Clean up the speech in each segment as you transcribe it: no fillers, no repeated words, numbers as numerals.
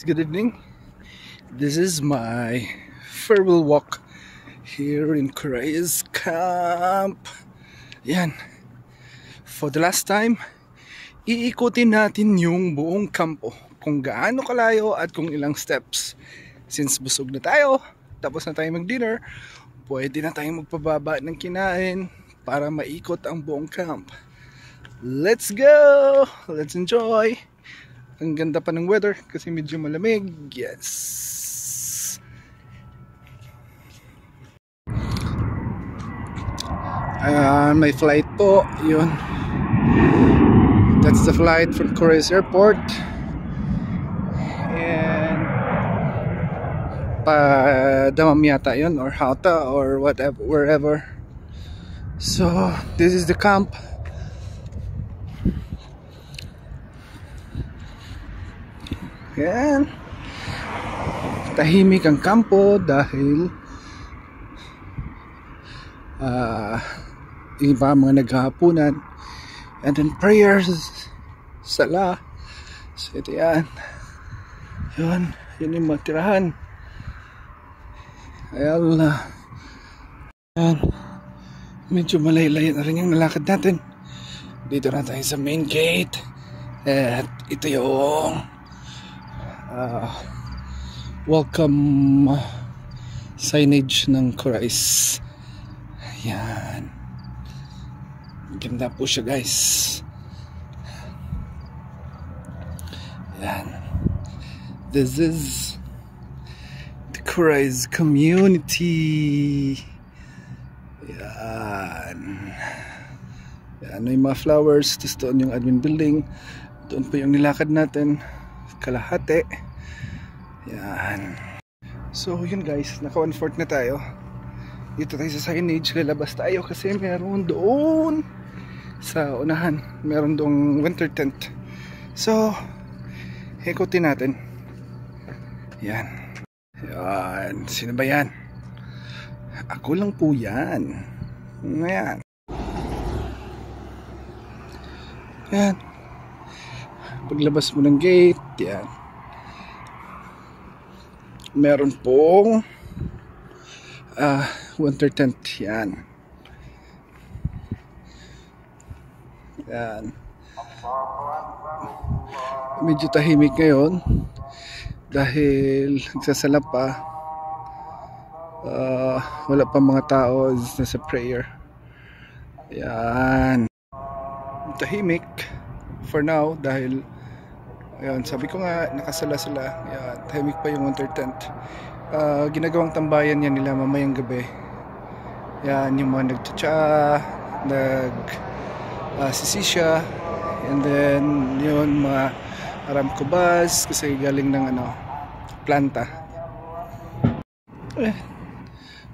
Good evening. This is my farewell walk here in Corrales Camp. Yan. For the last time, iikutin natin yung buong kampo. Kung gaano kalayo at kung ilang steps. Since busog na tayo, tapos na tayo mag-dinner, pwede na tayong magpababa ng kinain para maikot ang buong camp. Let's go! Let's enjoy! Ang ganda pa ng weather kasi medyo malamig. Yes. May flight po. Yun. That's the flight from Corrales Airport. And Damam yata yun, or Hauta, or whatever, wherever. So this is the camp. Yan. Tahimik ang kampo dahil iba mga naghahapunan, and then prayers, sala. So ito yan. Yun yung matirahan. Ayan. Yan. Medyo malaylay na rin yung nalakad natin. Dito na tayo sa main gate. At ito yung welcome signage ng Corrales. Yan. Ganda po siya, guys. Yan. This is the Corrales community. Yan. Yan yung mga flowers. Tapos doon yung admin building. Doon po yung nilakad natin. Kalahati. Yan. So yun guys, naka 1/4 na tayo. Dito tayo sa signage, lalabas tayo kasi meron doon sa unahan, meron doong winter tent. So ikutin natin. Yan. Yan. Sino ba yan? Ako lang po yan. Yan. Yan. Paglabas mo ng gate, yan. Meron pong winter tent, yan. Yan. Medyo tahimik ngayon dahil nagsasala pa. Wala pa mga tao, nasa prayer. Yan. Tahimik for now dahil ayun, sabi ko nga nakasala sila. Ayan, tahimik pa yung winter tent. Ginagawang tambayan yan nila mamayang gabi. Yan, yung mga nagtsatsa, sisisya, and then yun mga Aramco bus kasi galing ng planta.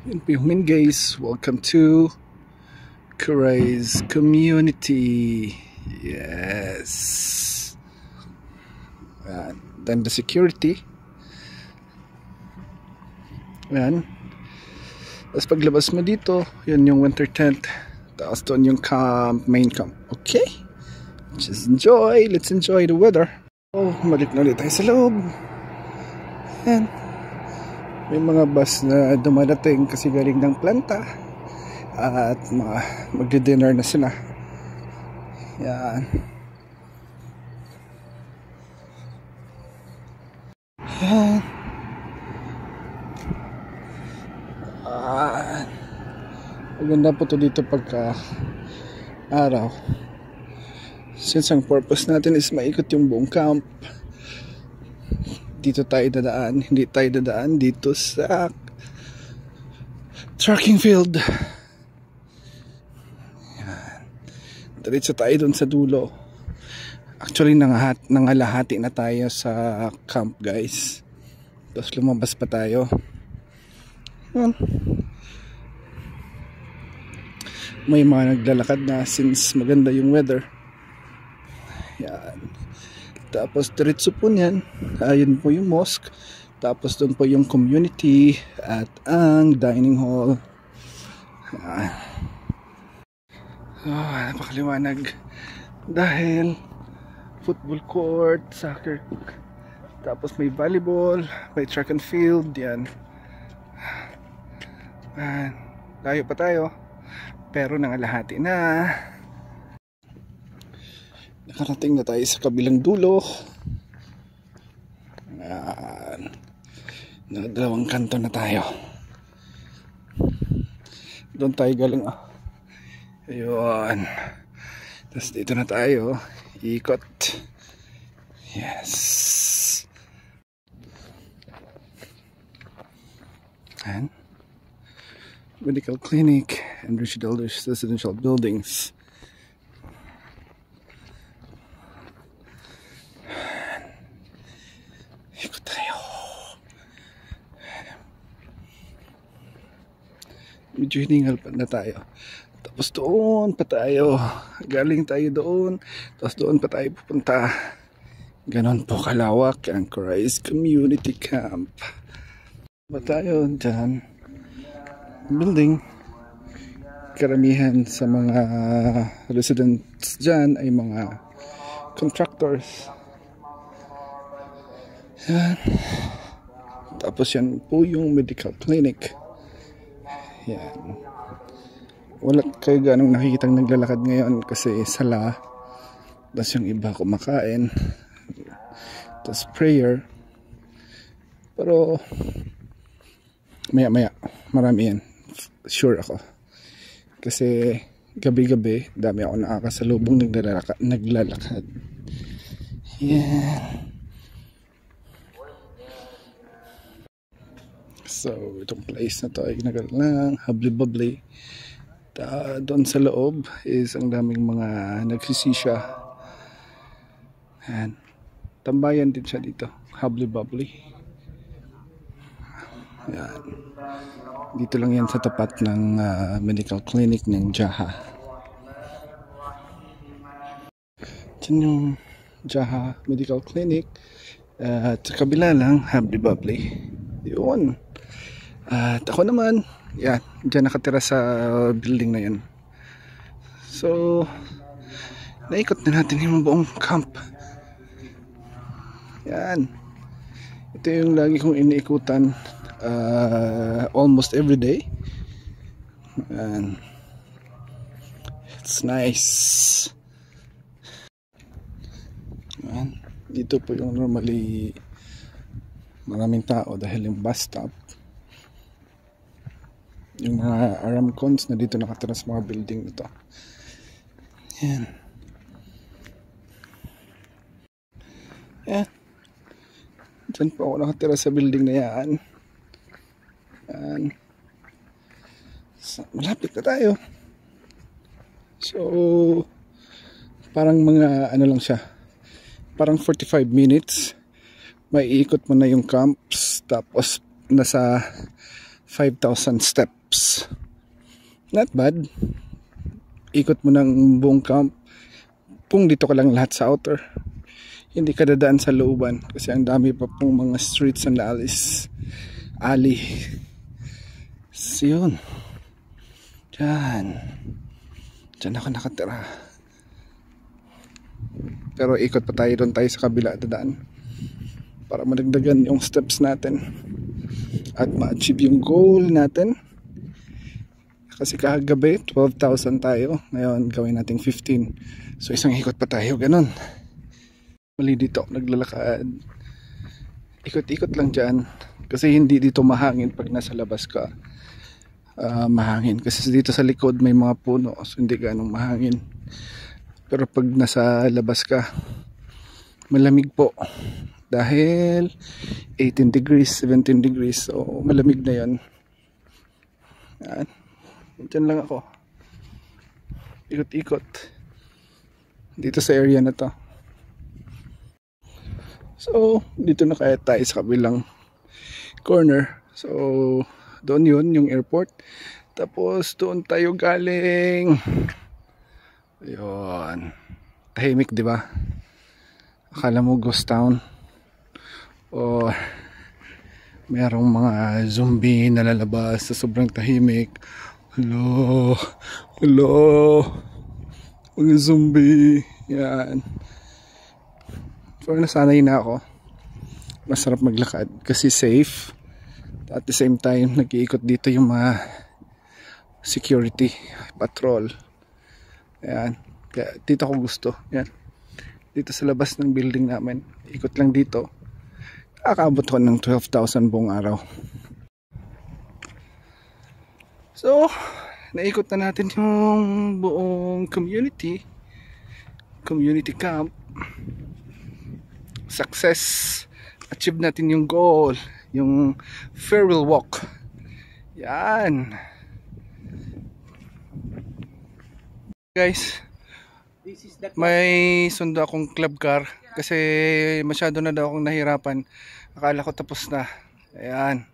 Yun po yung main guys. Welcome to Corrales community. Yes. Then the security. Yan. Tapos paglabas mo dito, yun yung winter tent. Tapos doon yung camp, main camp. Okay? Just enjoy. Let's enjoy the weather. Oh, balik na ulit tayo sa loob. Yan. May mga bus na dumadating kasi galing ng planta. At magdi-dinner na sila. Yan. Yan. Maganda po to dito pagka araw. Since ang purpose natin is maikot yung buong camp, dito tayo dadaan. Hindi tayo dadaan dito sa trekking field. Yan. Diretso tayo dun sa dulo. Actually nangalahati na tayo sa camp guys. Tapos lumabas pa tayo. Yan. May mga naglalakad na since maganda yung weather. Yan. Tapos diretso po niyan, ayun po yung mosque. Tapos doon po yung community at ang dining hall. Yan. Napakaliwanag dahil football court, soccer Tapos may volleyball, may track and field, yan. Layo pa tayo, pero nangalahati na. Nakarating na tayo sa kabilang dulo. Yan. Dalawang kanto na tayo. Doon tayo galing. Ayun. Tapos dito na tayo. Ikot. Yes. And medical clinic and residential buildings. Ikot tayo. Medyo hiningal pa na tayo. Tapos doon pa tayo. Galing tayo doon. Tapos doon pa tayo pupunta. Ganon po kalawak ang Corais Community Camp. Ba tayo dyan? Building. Karamihan sa mga residents dyan ay mga contractors. Yan. Tapos yan po yung medical clinic. Yan. Wala kayo ganong nakikitang naglalakad ngayon kasi sala. Tapos yung iba kumakain. Tapos prayer. Pero maya marami yan. Sure ako. Kasi gabi-gabi dami ako nakakasalubong naglalakad. Yan. So itong place na to ay ginagal lang habli-babli. Doon sa loob is ang daming mga nagsisisya. Yan. Tambayan din siya dito. Habli-babli. Yan. Dito lang yan sa tapat ng medical clinic ng Jaha. Diyan yung Jaha Medical Clinic. At sa kabila lang, habli-babli. Yun. At ako naman, yan, dyan nakatira sa building na yan. So, naikot na natin yung buong camp. Yan. Ito yung lagi kong iniikutan almost every day. And it's nice. And dito po yung normally maraming tao dahil yung bus stop. Yung mga Aramcons na dito nakatira sa mga building nito. Yan. Yan. Diyan po ako nakatira sa building na yan. Yan. So, malapit na tayo. So parang mga ano lang siya, parang 45 minutes may ikot mo na yung camps. Tapos nasa 5,000 steps. Not bad. Ikot mo ng buong camp. Kung dito ka lang lahat sa outer, hindi ka dadaan sa looban kasi ang dami pa pong mga streets and alleys. Alley. So yun. Diyan ako nakatira. Pero ikot pa tayo doon, tayo sa kabila dadaan para madagdagan yung steps natin at ma-achieve yung goal natin. Kasi kagabi 12,000 tayo, ngayon gawin natin 15. So isang ikot pa tayo, ganun. Mali dito naglalakad, ikot-ikot lang dyan kasi hindi dito mahangin. Pag nasa labas ka mahangin kasi dito sa likod may mga puno, so hindi ganong mahangin. Pero pag nasa labas ka malamig po dahil 18 degrees, 17 degrees, so malamig na yan. Yan. Diyan lang ako, ikot-ikot dito sa area na to. So dito na kaya tayo sa kabilang corner. So doon yun yung airport, tapos doon tayo galing. Ayun, tahimik di ba? Akala mo ghost town o merong mga zombie na lalabas sa sobrang tahimik. Hello, mga zombie. Yan. So nasanay na ako. masarap maglakad kasi safe. At the same time, nag-iikot dito yung mga security patrol. Ayan. Kaya dito ako gusto. Ayan. Dito sa labas ng building namin. Ikot lang dito. Nakakaabot ko ng 12,000 buong araw. So, naikot na natin yung buong community camp. Success. Achieve natin yung goal, yung farewell walk. Yan guys, may sundo akong club car kasi masyado na daw akong nahirapan. Akala ko tapos na. Ayan,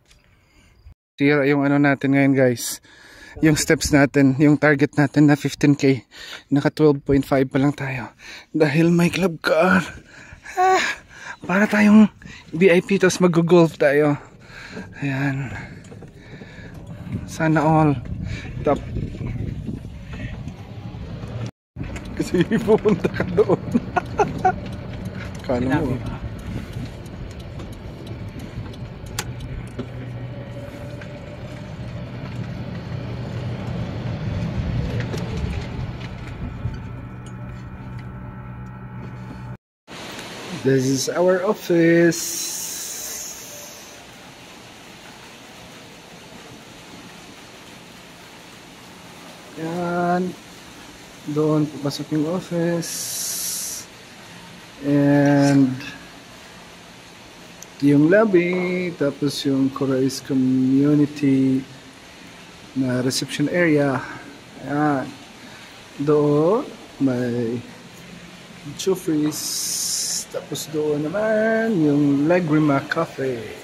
tira yung ano natin ngayon guys, yung steps natin, yung target natin na 15k, naka 12.5 pa lang tayo dahil may club car. Para tayong VIP, tapos mag-golf tayo. Ayan, sana all top. Kasi pupunta ka doon. Kala mo this is our office. Yan. Doon papasok yung office. And yung lobby. Tapos yung Corais community na reception area. Ayan. Doon may Jeffries. Tapos doon naman yung Lagrima Cafe.